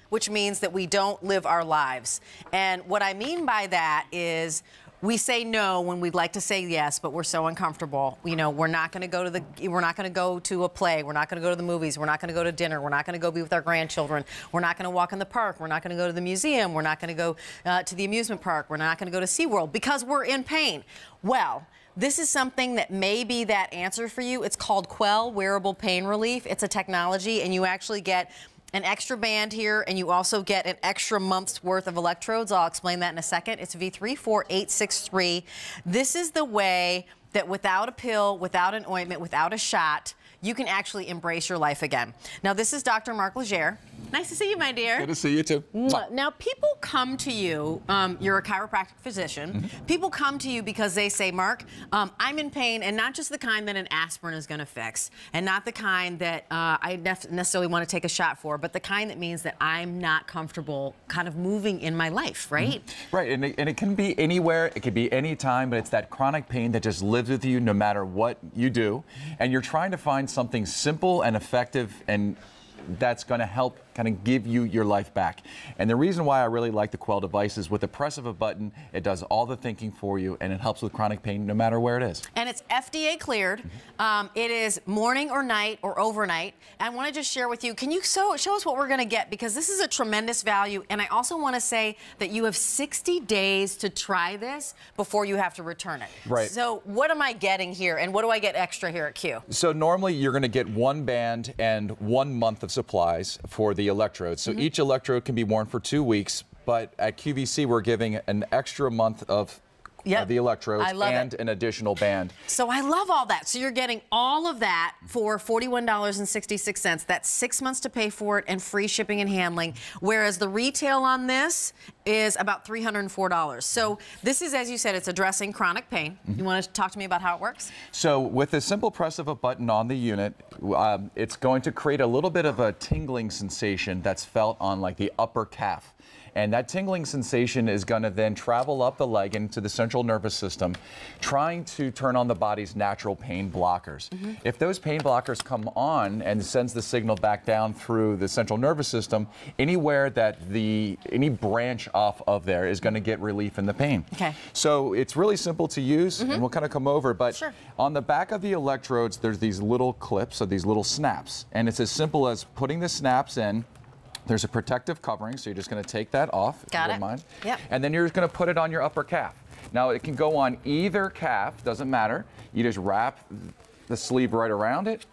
which means that we don't live our lives. And what I mean by that is we say no when we'd like to say yes, but we're so uncomfortable. You know, we're not going to go to a play. We're not going to go to the movies. We're not going to go to dinner. We're not going to go be with our grandchildren. We're not going to walk in the park. We're not going to go to the museum. We're not going to go to the amusement park. We're not going to go to SeaWorld because we're in pain. Well, this is something that may be that answer for you. It's called Quell Wearable Pain Relief. It's a technology, and you actually get an extra band here, and you also get an extra month's worth of electrodes. I'll explain that in a second. It's V34863. This is the way that without a pill, without an ointment, without a shot, you can actually embrace your life again. Now, this is Dr. Mark Legere. Nice to see you, my dear. Good to see you, too. Now, people come to you, you're a chiropractic physician. People come to you because they say, Mark, I'm in pain, and not just the kind that an aspirin is going to fix, and not the kind that I necessarily want to take a shot for, but the kind that means that I'm not comfortable kind of moving in my life, right? Right, and it can be anywhere, it can be any time, but it's that chronic pain that just lives with you no matter what you do, and you're trying to find something simple and effective and that's going to help kind of give you your life back. And the reason why I really like the Quell device is with the press of a button, it does all the thinking for you, and it helps with chronic pain no matter where it is. And it's FDA cleared. It is morning or night or overnight. And I want to just share with you, can you show us what we're going to get? Because this is a tremendous value. And I also want to say that you have 60 days to try this before you have to return it. Right. So what am I getting here, and what do I get extra here at Q? So normally you're going to get one band and 1 month of supplies for the electrodes. So each electrode can be worn for 2 weeks, but at QVC we're giving an extra month of the electrodes and an additional band. So I love all that. So you're getting all of that for $41.66. That's 6 months to pay for it and free shipping and handling, whereas the retail on this is about $304. So this is, as you said, it's addressing chronic pain. You want to talk to me about how it works? So with the simple press of a button on the unit, it's going to create a little bit of a tingling sensation that's felt on like the upper calf. And that tingling sensation is going to then travel up the leg into the central nervous system, trying to turn on the body's natural pain blockers. If those pain blockers come on and sends the signal back down through the central nervous system, anywhere that any branch off of there is going to get relief in the pain. Okay. So it's really simple to use, and we'll kind of come over, but on the back of the electrodes, there's these little clips, or these little snaps, and it's as simple as putting the snaps in. There's a protective covering, so you're just going to take that off, if you don't mind. And then you're just going to put it on your upper calf. Now, it can go on either calf, doesn't matter. You just wrap the sleeve right around it,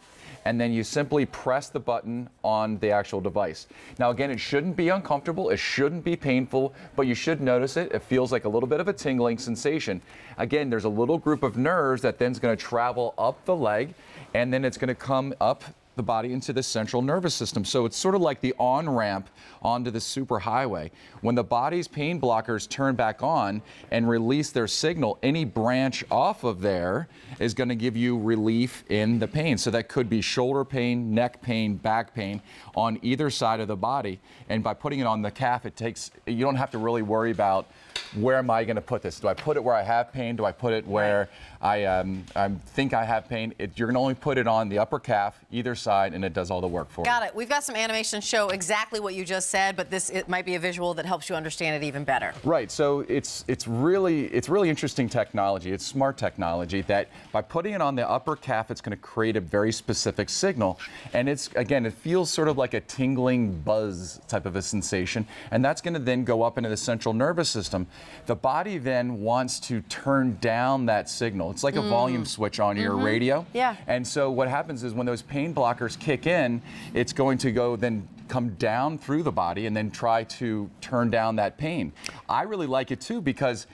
and then you simply press the button on the actual device. Now, again, it shouldn't be uncomfortable, it shouldn't be painful, but you should notice it. It feels like a little bit of a tingling sensation. Again, there's a little group of nerves that then is going to travel up the leg, and then it's going to come up the body into the central nervous system. So it's sort of like the on-ramp onto the superhighway. When the body's pain blockers turn back on and release their signal, any branch off of there is going to give you relief in the pain. So that could be shoulder pain, neck pain, back pain on either side of the body. And by putting it on the calf, you don't have to really worry about, where am I going to put this? Do I put it where I have pain? Do I put it where I think I have pain? You're going to only put it on the upper calf, either side, and it does all the work for you. Got it. We've got some animation show exactly what you just said, but it might be a visual that helps you understand it even better. Right. So it's really interesting technology. It's smart technology that by putting it on the upper calf, it's going to create a very specific signal, and it feels sort of like a tingling buzz type of a sensation, and that's going to then go up into the central nervous system. The body then wants to turn down that signal. It's like a volume switch on your radio. And so what happens is when those pain blockers kick in, it's going to go then come down through the body and then try to turn down that pain. I really like it too because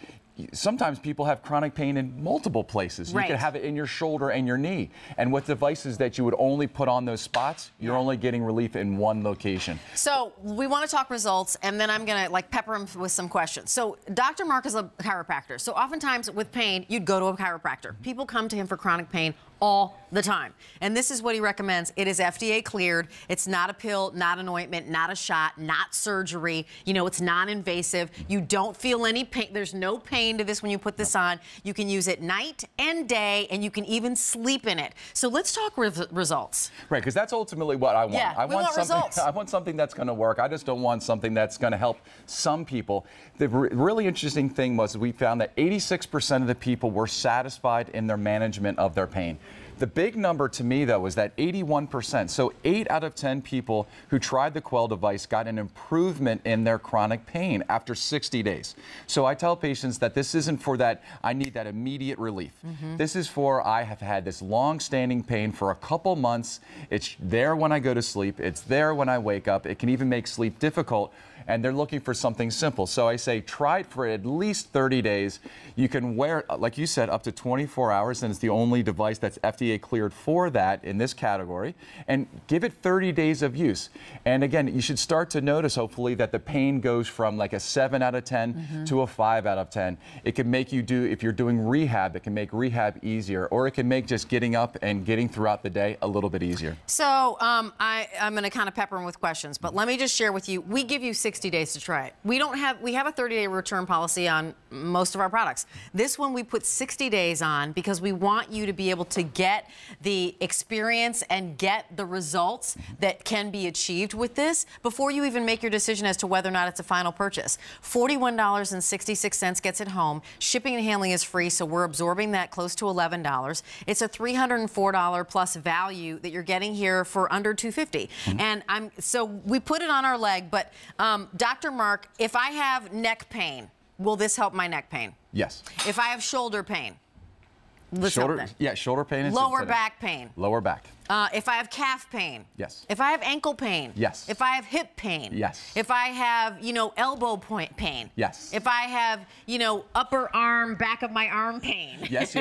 sometimes people have chronic pain in multiple places. You could have it in your shoulder and your knee. And with devices that you would only put on those spots, you're only getting relief in one location. So we want to talk results, and then I'm going to pepper him with some questions. So Dr. Mark is a chiropractor. So oftentimes with pain, you'd go to a chiropractor. People come to him for chronic pain all the time. And this is what he recommends. It is FDA cleared. It's not a pill, not an ointment, not a shot, not surgery. You know, it's non-invasive. You don't feel any pain. There's no pain to this when you put this on. You can use it night and day, and you can even sleep in it. So let's talk results. Right, because that's ultimately what I want. Yeah, we want results. I want something that's going to work. I just don't want something that's going to help some people. The really interesting thing was we found that 86% of the people were satisfied in their management of their pain. The big number to me, though, was that 81%. So 8 out of 10 people who tried the Quell device got an improvement in their chronic pain after 60 days. So I tell patients that this isn't for that, I need that immediate relief. This is for, I have had this long-standing pain for a couple months. It's there when I go to sleep. It's there when I wake up. It can even make sleep difficult. And they're looking for something simple. So I say try it for at least 30 days. You can wear it, like you said, up to 24 hours, and it's the only device that's FDA cleared for that in this category. And give it 30 days of use. And again, you should start to notice, hopefully, that the pain goes from like a 7 out of 10 to a 5 out of 10. It can make you do, if you're doing rehab, it can make rehab easier, or it can make just getting up and getting throughout the day a little bit easier. So I'm going to kind of pepper him with questions, but let me just share with you, we give you 60 days to try it. We have a 30-day return policy on most of our products. This one we put 60 days on because we want you to be able to get the experience and get the results that can be achieved with this before you even make your decision as to whether or not it's a final purchase. $41.66 gets it home. Shipping and handling is free, so we're absorbing that close to $11. It's a $304 plus value that you're getting here for under $250. And so we put it on our leg, but Dr. Mark, if I have neck pain, will this help my neck pain? Yes. If I have shoulder pain, shoulder pain. Lower back pain. Lower back. If I have calf pain. Yes. If I have ankle pain. Yes. If I have hip pain. Yes. If I have, elbow point pain. Yes. If I have, upper arm, back of my arm pain. Yes.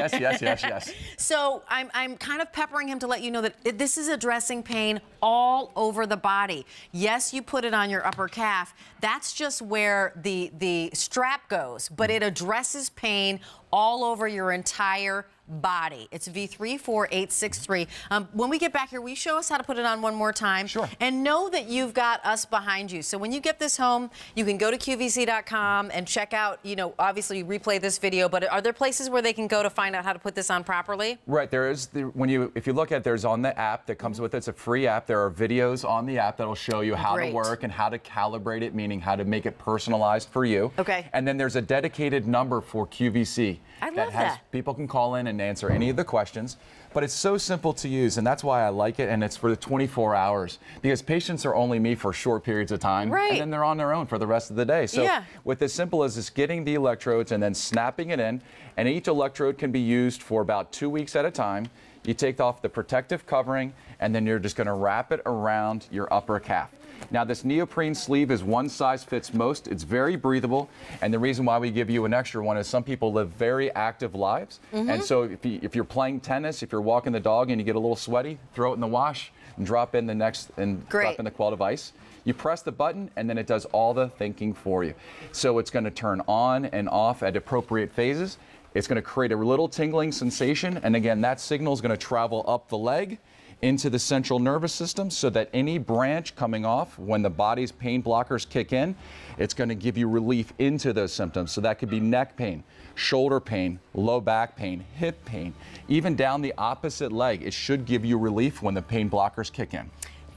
So I'm kind of peppering him to let you know that this is addressing pain all over the body. Yes, you put it on your upper calf. That's just where the strap goes, but it addresses pain all over your entire body. It's V34863. When we get back here, will you show us how to put it on one more time? Sure. And know that you've got us behind you. So when you get this home, you can go to QVC.com and check out, obviously replay this video, but are there places where they can go to find out how to put this on properly? Right, there is, if you look at, there's on the app that comes with it, it's a free app. There are videos on the app that'll show you how to work and how to calibrate it, meaning how to make it personalized for you. Okay. And then there's a dedicated number for QVC. I love that. People can call in and answer any of the questions, but it's so simple to use, and that's why I like it, and it's for the 24 hours, because patients are only me for short periods of time, and then they're on their own for the rest of the day. So with as simple as just getting the electrodes and then snapping it in, and each electrode can be used for about 2 weeks at a time. You take off the protective covering, and then you're just going to wrap it around your upper calf. Now, this neoprene sleeve is one size fits most. It's very breathable, and the reason why we give you an extra one is some people live very active lives, and so if you're playing tennis, if you're walking the dog and you get a little sweaty, throw it in the wash and drop in drop in the Quell device. You press the button, and then it does all the thinking for you. So it's going to turn on and off at appropriate phases. It's going to create a little tingling sensation, and again, that signal is going to travel up the leg into the central nervous system so that any branch coming off, when the body's pain blockers kick in, it's going to give you relief into those symptoms. So that could be neck pain, shoulder pain, low back pain, hip pain, even down the opposite leg. It should give you relief when the pain blockers kick in.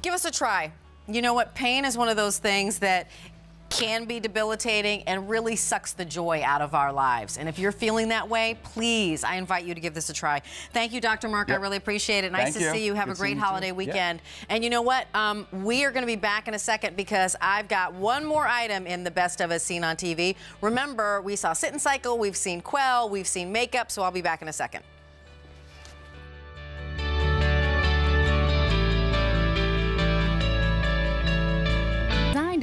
Give us a try. You know what? Pain is one of those things that can be debilitating and really sucks the joy out of our lives. And if you're feeling that way, please, I invite you to give this a try. Thank you, Dr. Mark. I really appreciate it. Nice to see you. Have a great holiday weekend. And you know what? We are going to be back in a second because I've got one more item in the Best of Us Seen on TV. Remember, we saw Sit and Cycle, we've seen Quell, we've seen makeup, so I'll be back in a second.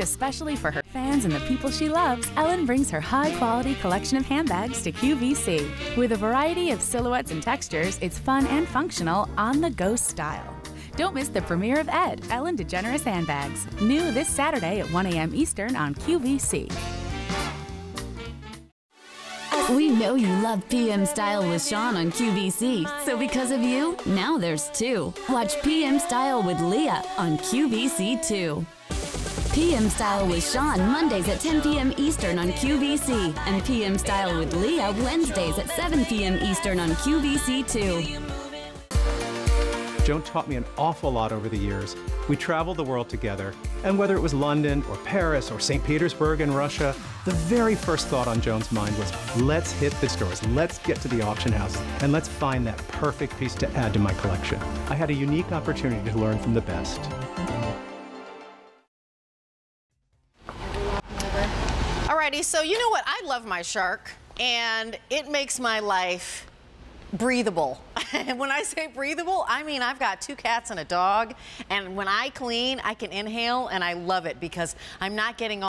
Especially for her fans and the people she loves, Ellen brings her high-quality collection of handbags to QVC. With a variety of silhouettes and textures, it's fun and functional on-the-go style. Don't miss the premiere of Ed, Ellen DeGeneres Handbags. New this Saturday at 1 a.m. Eastern on QVC. We know you love PM Style with Sean on QVC, so because of you, now there's two. Watch PM Style with Leah on QVC2. PM Style with Sean Mondays at 10 p.m. Eastern on QVC, and PM Style with Leah Wednesdays at 7 p.m. Eastern on QVC2. Joan taught me an awful lot over the years. We traveled the world together, and whether it was London or Paris or St. Petersburg in Russia, the very first thought on Joan's mind was, let's hit the stores, let's get to the auction house, and let's find that perfect piece to add to my collection. I had a unique opportunity to learn from the best. Alrighty, so you know what? I love my shark, and it makes my life breathable. And when I say breathable, I mean I've got 2 cats and a dog, and when I clean, I can inhale, and I love it because I'm not getting all